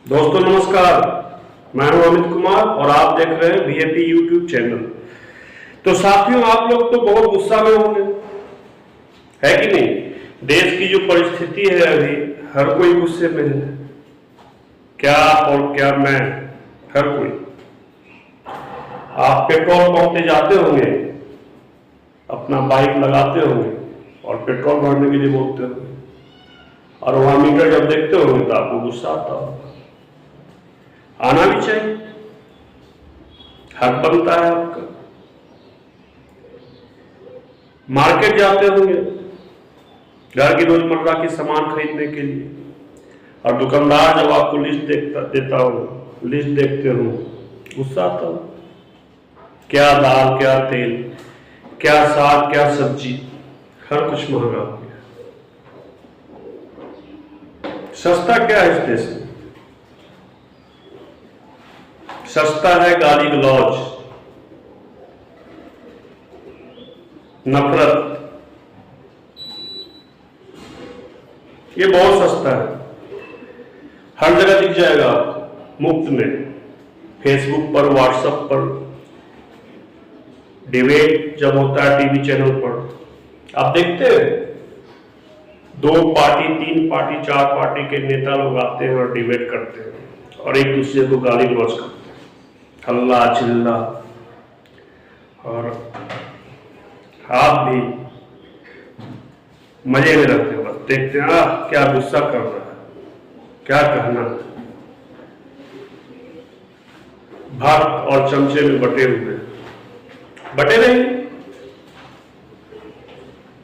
दोस्तों नमस्कार, मैं हूं अमित कुमार और आप देख रहे हैं वीएपी यूट्यूब चैनल। तो साथियों, आप लोग तो बहुत गुस्सा में होंगे, है कि नहीं? देश की जो परिस्थिति है अभी, हर कोई गुस्से में है। क्या आप और क्या मैं, हर कोई। आप पेट्रोल पंप पे जाते होंगे, अपना बाइक लगाते होंगे और पेट्रोल भरने के लिए बोलते होंगे, और वहां मीटर जब देखते होंगे तो आपको गुस्सा आता होगा। आना भी चाहिए, हक बनता है आपका। मार्केट जाते होंगे घर की रोजमर्रा की सामान खरीदने के लिए, और दुकानदार जब आपको लिस्ट देता हो, लिस्ट देखते हो, गुस्सा आता हो। क्या दाल, क्या तेल, क्या साग, क्या सब्जी, हर कुछ महंगा हो गया। सस्ता क्या है इस देश में? सस्ता है गाली गलौज, नफरत, ये बहुत सस्ता है। हर जगह दिख जाएगा आपको मुफ्त में, फेसबुक पर, व्हाट्सएप पर, डिबेट जब होता है टीवी चैनल पर, आप देखते हैं 2 पार्टी, 3 पार्टी, 4 पार्टी के नेता लोग आते हैं और डिबेट करते हैं और एक दूसरे को गाली गलौज करते हैं, हल्ला चिल्ला। और आप भी मजे में रहते हो, बस देखते हैं क्या गुस्सा कर रहा है, क्या कहना है। भात और चमचे में बटे हुए, बटे नहीं,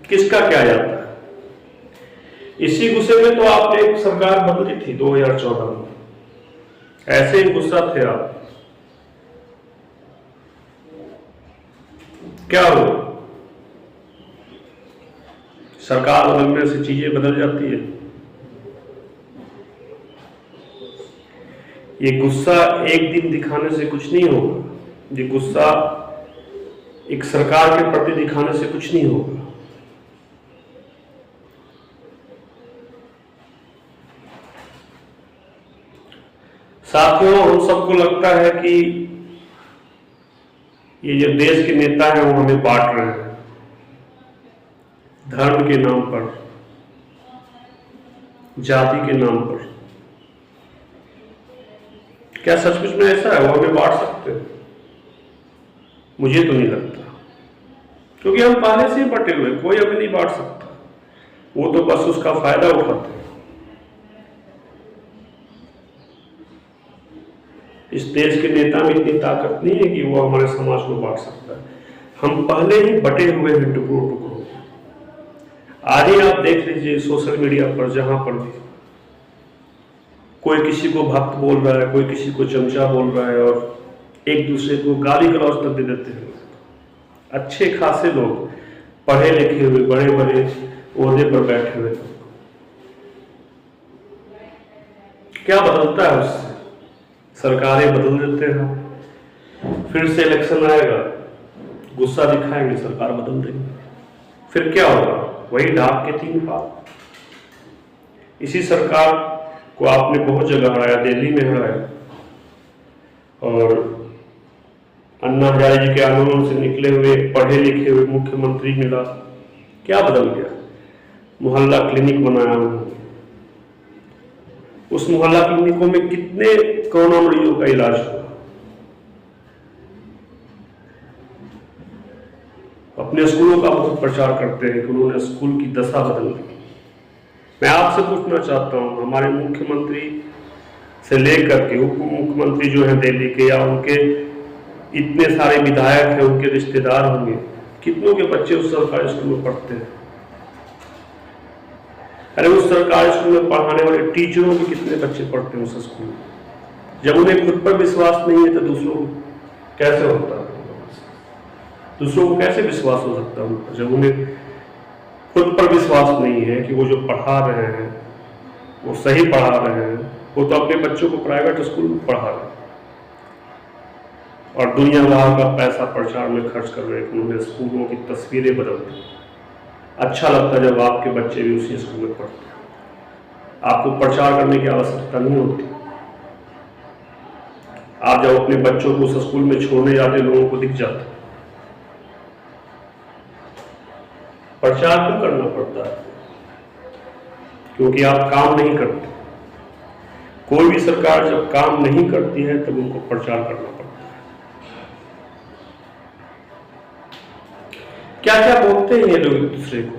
किसका क्या जाता है। इसी गुस्से में तो आपने एक सरकार बदली थी 2014 में, ऐसे ही गुस्सा थे आप। क्या हो, सरकार बदलने से चीजें बदल जाती है। ये गुस्सा एक दिन दिखाने से कुछ नहीं होगा, ये गुस्सा एक सरकार के प्रति दिखाने से कुछ नहीं होगा। साथियों, हम सबको लगता है कि ये जो देश के नेता हैं वो हमें बांट रहे हैं धर्म के नाम पर, जाति के नाम पर। क्या सचमुच में ऐसा है? वो हमें बांट सकते हैं? मुझे तो नहीं लगता, क्योंकि हम पहले से ही बटे हुए, कोई हमें नहीं बांट सकता। वो तो बस उसका फायदा उठाते हैं। इस देश के नेता में इतनी ताकत नहीं है कि वो हमारे समाज को बांट सकता है। हम पहले ही बटे हुए हैं टुकड़ों टुकड़ों। आज ही आप देख लीजिए सोशल मीडिया पर, जहां पर भी कोई किसी को भक्त बोल रहा है, कोई किसी को चमचा बोल रहा है, और एक दूसरे को गाली गलौज तक दे देते हैं। अच्छे खासे लोग, पढ़े लिखे हुए, बड़े बड़े ओहदे पर बैठे हुए, क्या बदलता है उससे? सरकारें बदल देते हैं, फिर से इलेक्शन आएगा, गुस्सा दिखाएंगे, सरकार बदल देंगे, फिर क्या होगा? वही ढाक के 3 पात। इसी सरकार को आपने बहुत जगह हराया, दिल्ली में हराया, और अन्ना हजारे जी के आंदोलन से निकले हुए पढ़े लिखे हुए मुख्यमंत्री मिला, क्या बदल गया? मोहल्ला क्लिनिक बनाया उन्होंने। उस मोहल्ला क्लिनिकों में कितने कोरोना मरीजों का इलाज हुआ। अपने स्कूलों का बहुत प्रचार करते हैं कि उन्होंने स्कूल की दशा बदल दी। मैं आपसे पूछना चाहता हूं, हमारे मुख्यमंत्री से लेकर के उप मुख्यमंत्री जो हैं दिल्ली के, या उनके इतने सारे विधायक हैं, उनके रिश्तेदार होंगे, कितनों के बच्चे उस सरकारी स्कूल में पढ़ते हैं? अरे उस सरकारी स्कूल में पढ़ाने वाले टीचरों के कितने बच्चे पढ़ते हैं उस स्कूल में? जब उन्हें खुद पर विश्वास नहीं है तो दूसरों को कैसे होता है? दूसरों को कैसे विश्वास हो सकता है उन पर, जब उन्हें खुद पर विश्वास नहीं है कि वो जो पढ़ा रहे हैं वो सही पढ़ा रहे हैं? वो तो अपने बच्चों को प्राइवेट स्कूल में पढ़ा रहे हैं और दुनिया भर का पैसा प्रचार में खर्च कर रहे हैं। उन्होंने स्कूलों की तस्वीरें बदल दी। अच्छा लगता है जब आपके बच्चे भी उसी स्कूल में पढ़ते हैं, आपको प्रचार करने की आवश्यकता नहीं होती। आप जब अपने बच्चों को उस स्कूल में छोड़ने जाते लोगों को दिख जाता, प्रचार क्यों करना पड़ता है? क्योंकि आप काम नहीं करते। कोई भी सरकार जब काम नहीं करती है तब उनको प्रचार करना पड़ता है। क्या क्या बोलते हैं ये लोग एक दूसरे को।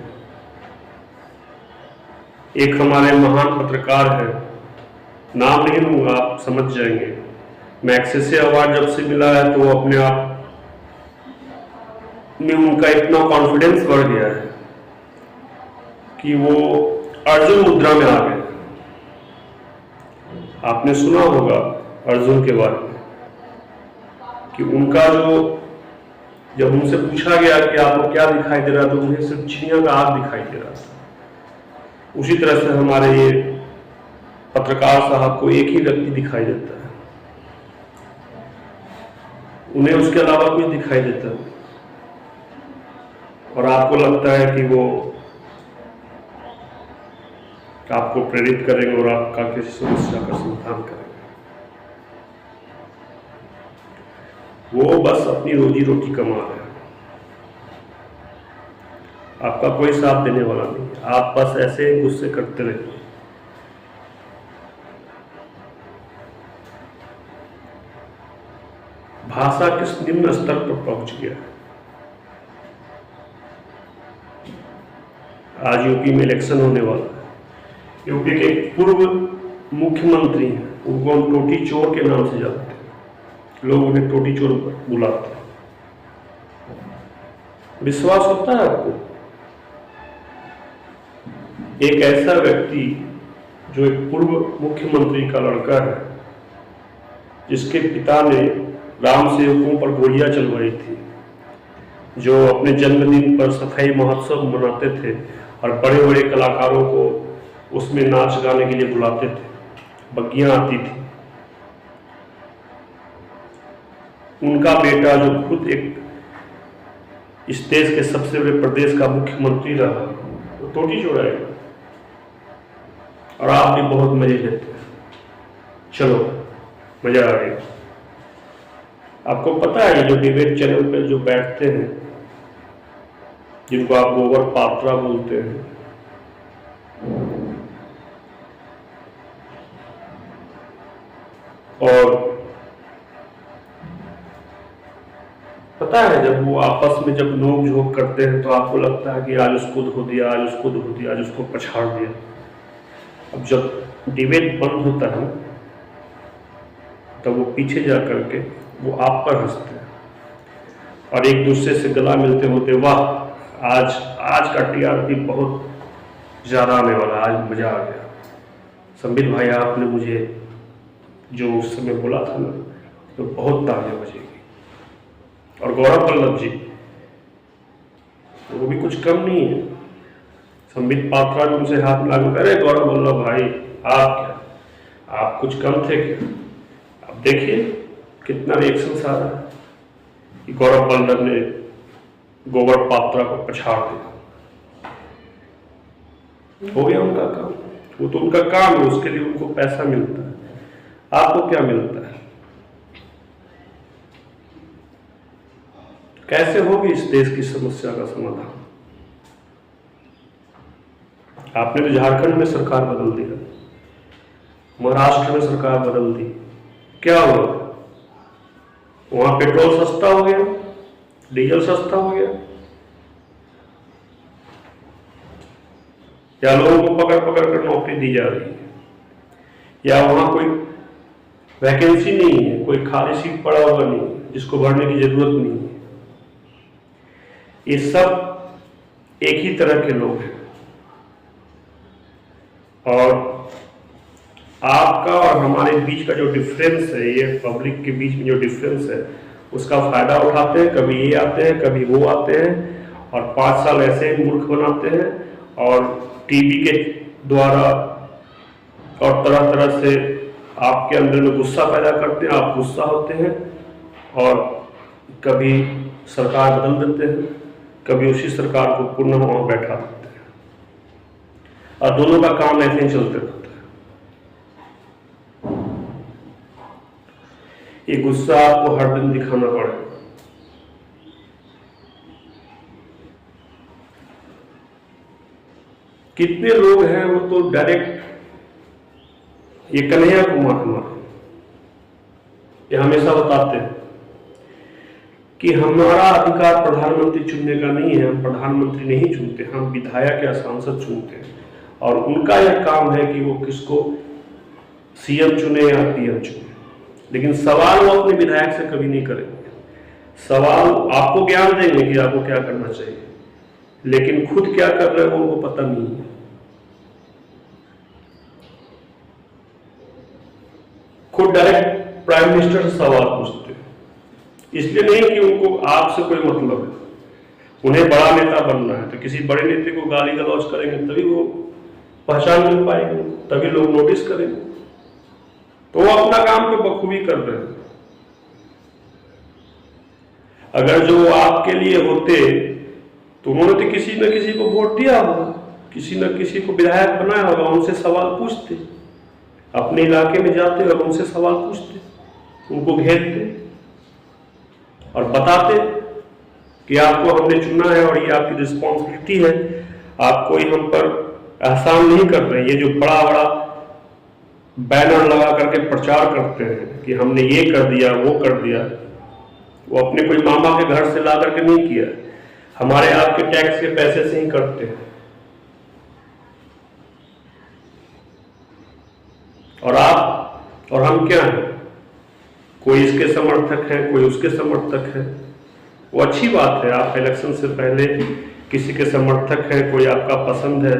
एक हमारे महान पत्रकार है, नाम नहीं लूंगा, आप समझ जाएंगे। मैग्सेसे अवार्ड जब से मिला है तो वो अपने आप में उनका इतना कॉन्फिडेंस बढ़ गया है कि वो अर्जुन मुद्रा में आ गए। आपने सुना होगा अर्जुन के बारे में कि उनका जो, जब उनसे पूछा गया कि आपको क्या दिखाई दे रहा था, तो उन्हें सिर्फ चिड़िया का आग दिखाई दे रहा था। उसी तरह से हमारे ये पत्रकार साहब को एक ही व्यक्ति दिखाई देता है, उन्हें उसके अलावा कुछ दिखाई देता है, और आपको लगता है कि वो आपको प्रेरित करेंगे और आपका किसी समस्या का समाधान करेंगे। वो बस अपनी रोजी रोटी कमा रहे हैं, आपका कोई साथ देने वाला नहीं। आप बस ऐसे गुस्से करते रहिए। भाषा किस निम्न स्तर पर पहुंच गया है। आज यूपी में इलेक्शन होने वाला है। यूपी के पूर्व मुख्यमंत्री हैं, उनको हम टोटी चोर के नाम से जानते हैं, लोग उन्हें टोटी चोर बुलाते हैं। विश्वास होता है आपको? एक ऐसा व्यक्ति जो एक पूर्व मुख्यमंत्री का लड़का है, जिसके पिता ने राम सेवकों पर गोलियां चलवाई थी, जो अपने जन्मदिन पर सफाई महोत्सव मनाते थे और बड़े बड़े कलाकारों को उसमें नाच गाने के लिए बुलाते थे, बग्गियां आती थी, उनका बेटा जो खुद एक इस देश के सबसे बड़े प्रदेश का मुख्यमंत्री रहा, वो टोटी चोराएगा। और आप भी बहुत मजे लेते हैं। चलो, मजा आ गया। आपको पता है ये जो डिबेट चैनल पे जो बैठते हैं, जिनको आप गोबर पात्रा बोलते हैं, और पता है जब वो आपस में जब नोक झोंक करते हैं तो आपको लगता है कि आज उसको धो दिया, आज उसको धो दिया, आज उसको पछाड़ दिया। अब जब डिबेट बंद होता है तब वो पीछे जा करके वो आप पर हंसते हैं और एक दूसरे से गला मिलते होते, वाह आज का टीआरपी बहुत ज़्यादा आने वाला, आज मज़ा आ गया। संबित भाई, आपने मुझे जो उस समय बोला था ना, तो बहुत तालियां बजेगी। और गौरव वल्लभ जी, वो भी कुछ कम नहीं है। संबित पात्रा ने उनसे हाथ मिला कर, अरे गौरव वल्लभ भाई, आप कुछ कम थे क्या? अब देखिए कितना रिएक्शन आ रहा है कि गौरव वल्लभ ने गोबर पात्रा को पछाड़ दिया। हो गया उनका काम, वो तो उनका काम है, उसके लिए उनको पैसा मिलता है। आपको क्या मिलता है? कैसे होगी इस देश की समस्या का समाधान? आपने तो झारखंड में सरकार बदल दी, महाराष्ट्र में सरकार बदल दी, क्या हुआ? वहां पेट्रोल सस्ता हो गया, डीजल सस्ता हो गया, या लोगों को पकड़ पकड़ कर नौकरी दी जा रही है, या वहां कोई वैकेंसी नहीं है, कोई खाली सीट पड़ा हुआ नहीं है जिसको भरने की जरूरत नहीं है। ये सब एक ही तरह के लोग हैं, और आपका और हमारे बीच का जो डिफरेंस है, ये पब्लिक के बीच में जो डिफरेंस है, उसका फायदा उठाते हैं। कभी ये आते हैं, कभी वो आते हैं, और 5 साल ऐसे ही मूर्ख बनाते हैं, और टीवी के द्वारा और तरह तरह से आपके अंदर में गुस्सा पैदा करते हैं, आप गुस्सा होते हैं, और कभी सरकार बदल देते हैं, कभी उसी सरकार को पुनः वहां बैठा देते हैं, और दोनों का काम ऐसे ही चलते रहता है। ये गुस्सा आपको हर दिन दिखाना पड़ेगा। कितने लोग हैं वो तो डायरेक्ट, ये कन्हैया कुमार हमारे ये हमेशा बताते हैं कि हमारा अधिकार प्रधानमंत्री चुनने का नहीं है, हम प्रधानमंत्री नहीं चुनते, हम विधायक या सांसद चुनते हैं और उनका यह काम है कि वो किसको सीएम चुने या पीएम चुने। लेकिन सवाल वो अपने विधायक से कभी नहीं करेंगे। सवाल आपको ज्ञान देंगे कि आपको क्या करना चाहिए, लेकिन खुद क्या कर रहे हो उनको पता नहीं है। खुद डायरेक्ट प्राइम मिनिस्टर से सवाल पूछते हैं, इसलिए नहीं कि उनको आपसे कोई मतलब है, उन्हें बड़ा नेता बनना है, तो किसी बड़े नेता को गाली गलौज करेंगे तभी वो पहचान मिल पाएंगे, तभी लोग नोटिस करेंगे। तो वो अपना काम पे बखूबी कर रहे हैं। अगर जो आपके लिए होते तो उन्होंने तो किसी न किसी को वोट दिया होगा, किसी न किसी को विधायक बनाया होगा, उनसे सवाल पूछते, अपने इलाके में जाते और उनसे सवाल पूछते, उनको घेरते और बताते कि आपको हमने चुना है और ये आपकी रिस्पॉन्सिबिलिटी है, आप कोई हम पर एहसान नहीं कर रहे। ये जो बड़ा बड़ा बैनर लगा करके प्रचार करते हैं कि हमने ये कर दिया वो कर दिया, वो अपने कोई मामा के घर से ला करके नहीं किया, हमारे आपके टैक्स के पैसे से ही करते हैं। और आप और हम क्या हैं, कोई इसके समर्थक हैं, कोई उसके समर्थक है, वो अच्छी बात है। आप इलेक्शन से पहले किसी के समर्थक हैं, कोई आपका पसंद है,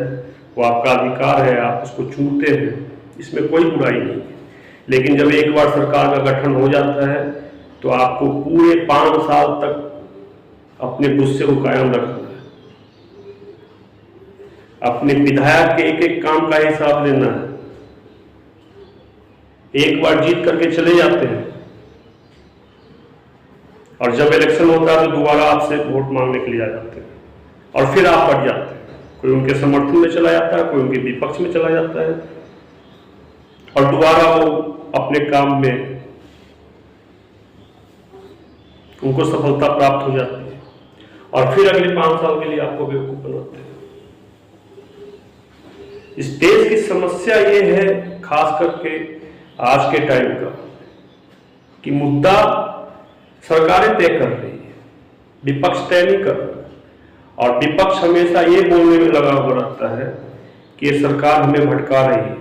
वो आपका अधिकार है, आप उसको चुनते हैं, इसमें कोई बुराई नहीं है। लेकिलेकिन जब एक बार सरकार का गठन हो जाता है तो आपको पूरे 5 साल तक अपने गुस्से को कायम रखना है, अपने विधायक के एक एक काम का हिसाब लेना है। एक बार जीत करके चले जाते हैं और जब इलेक्शन होता है तो दोबारा आपसे वोट मांगने के लिए आ जाते हैं और फिर आप बढ़ जाते हैं। कोई उनके समर्थन में चला जाता है, कोई उनके विपक्ष में चला जाता है और दोबारा वो अपने काम में उनको सफलता प्राप्त हो जाती है और फिर अगले 5 साल के लिए आपको बेवकूफ बनाते हैं। इस देश की समस्या ये है, खास करके आज के टाइम का, कि मुद्दा सरकारें तय कर रही है, विपक्ष तय नहीं कर रहा। और विपक्ष हमेशा ये बोलने में लगा हुआ रहता है कि ये सरकार हमें भटका रही है,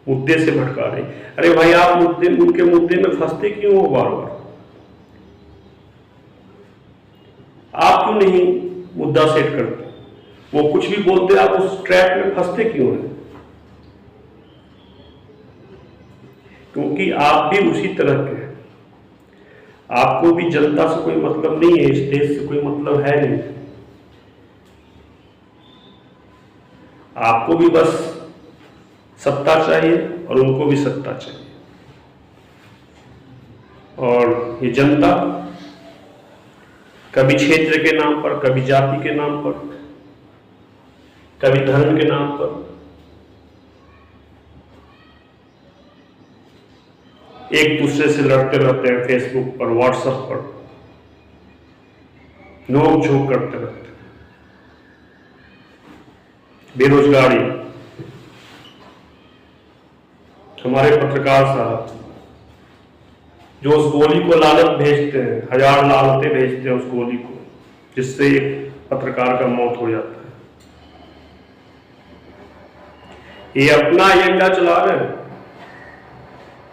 मुद्दे से भटका रही है। अरे भाई, आप उनके मुद्दे में फंसते क्यों हो बार बार? आप क्यों नहीं मुद्दा सेट करते? वो कुछ भी बोलते, आप उस ट्रैप में फंसते क्यों हैं? क्योंकि आप भी उसी तरह के हैं। आपको भी जनता से कोई मतलब नहीं है, इस देश से कोई मतलब है नहीं। आपको भी बस सत्ता चाहिए और उनको भी सत्ता चाहिए। और ये जनता कभी क्षेत्र के नाम पर, कभी जाति के नाम पर, कभी धर्म के नाम पर एक दूसरे से लड़ते रहते हैं, फेसबुक पर, व्हाट्सएप पर नोक झोंक करते रहते हैं। बेरोजगारी, हमारे पत्रकार साहब जो उस गोली को लानत भेजते हैं, 1000 लानतें भेजते हैं उस गोली को, जिससे एक पत्रकार का मौत हो जाता है। ये अपना एजेंडा चला रहे हैं,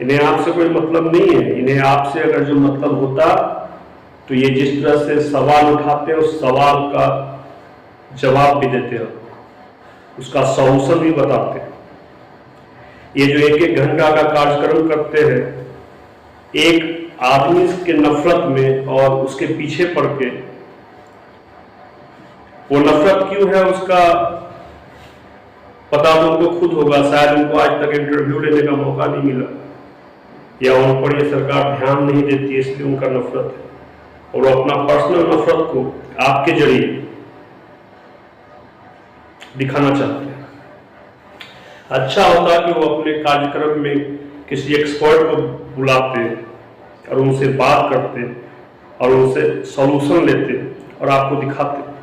इन्हें आपसे कोई मतलब नहीं है। इन्हें आपसे अगर जो मतलब होता तो ये जिस तरह से सवाल उठाते हैं उस सवाल का जवाब भी देते हैं, उसका सॉल्यूशन भी बताते हैं। ये जो 1-1 घंटा का कार्यक्रम करते हैं एक आदमी के नफरत में और उसके पीछे पड़ के, वो नफरत क्यों है उसका पता तो उनको खुद होगा। शायद उनको आज तक इंटरव्यू लेने का मौका नहीं मिला या उन पर ये सरकार ध्यान नहीं देती, इसलिए उनका नफरत है और वो अपना पर्सनल नफरत को आपके जरिए दिखाना चाहते हैं। अच्छा होता कि वो अपने कार्यक्रम में किसी एक्सपर्ट को बुलाते, और उनसे बात करते और उनसे सॉल्यूशन लेते और आपको दिखाते।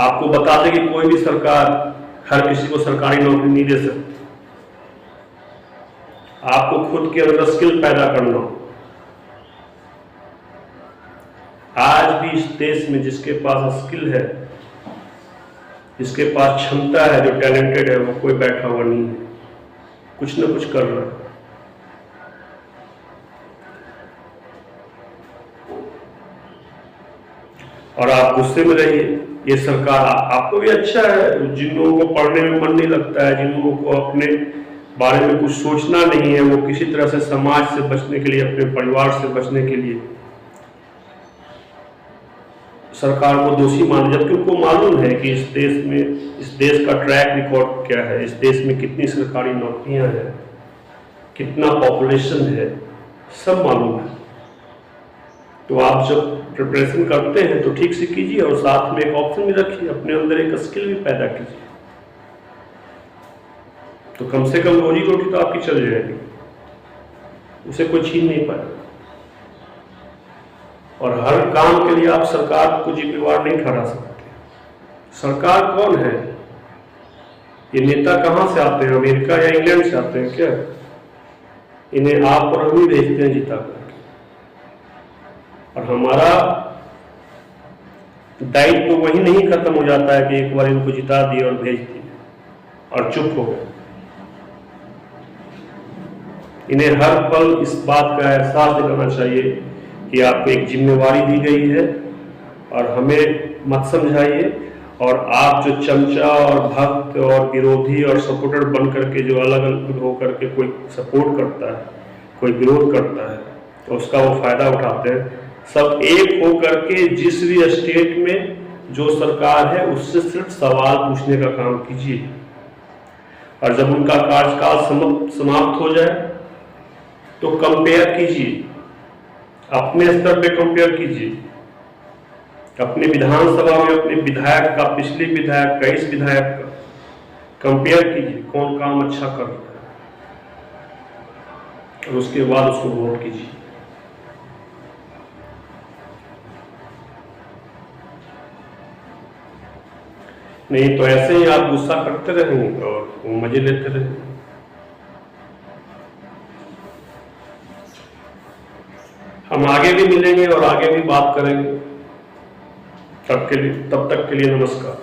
आपको बताते कि कोई भी सरकार हर किसी को सरकारी नौकरी नहीं दे सकती, आपको खुद के अंदर स्किल पैदा करना हो। आज भी इस देश में जिसके पास स्किल है, जिसके पास क्षमता है, जो टैलेंटेड है, वो कोई बैठा हुआ नहीं है, कुछ ना कुछ कर रहा है। और आप गुस्से में रहिए, ये सरकार आपको भी अच्छा है। जिन लोगों को पढ़ने में मन नहीं लगता है, जिन लोगों को अपने बारे में कुछ सोचना नहीं है, वो किसी तरह से समाज से बचने के लिए, अपने परिवार से बचने के लिए सरकार को दोषी मान, जबकि उनको मालूम है कि इस देश में, इस देश का ट्रैक रिकॉर्ड क्या है, इस देश में कितनी सरकारी नौकरियां हैं, कितना पॉपुलेशन है, सब मालूम है। तो आप जब प्रिपरेशन करते हैं तो ठीक से कीजिए और साथ में एक ऑप्शन भी रखिए, अपने अंदर एक स्किल भी पैदा कीजिए, तो कम से कम रोजी रोटी तो आपकी चल जाएगी, उसे कोई छीन नहीं पाएगा। और हर काम के लिए आप सरकार को जिम्मेवार नहीं ठहरा सकते। सरकार कौन है? ये नेता कहां से आते हैं? अमेरिका या इंग्लैंड से आते हैं क्या? इन्हें आप और हम ही भेजते हैं जिता करके। और हमारा दायित्व तो वही नहीं खत्म हो जाता है कि एक बार इनको जिता दिए और भेज दिए और चुप हो गए। इन्हें हर पल इस बात का एहसास दिलाना चाहिए कि आपको एक जिम्मेवारी दी गई है और हमें मत समझाइए। और आप जो चमचा और भक्त और विरोधी और सपोर्टर बन करके जो अलग अलग होकर के कोई सपोर्ट करता है, कोई विरोध करता है, तो उसका वो फायदा उठाते हैं। सब एक हो करके जिस भी स्टेट में जो सरकार है उससे सिर्फ सवाल पूछने का काम कीजिए, और जब उनका कार्यकाल समाप्त हो जाए तो कंपेयर कीजिए, अपने स्तर पे कंपेयर कीजिए, अपने विधानसभा में अपने विधायक का, पिछले विधायक का, इस विधायक का कंपेयर कीजिए, कौन काम अच्छा कर रहा है, और उसके बाद उसको वोट कीजिए। नहीं तो ऐसे ही आप गुस्सा करते रहेंगे और वो मजे लेते रहेंगे। हम आगे भी मिलेंगे और आगे भी बात करेंगे। तब तक के लिए नमस्कार।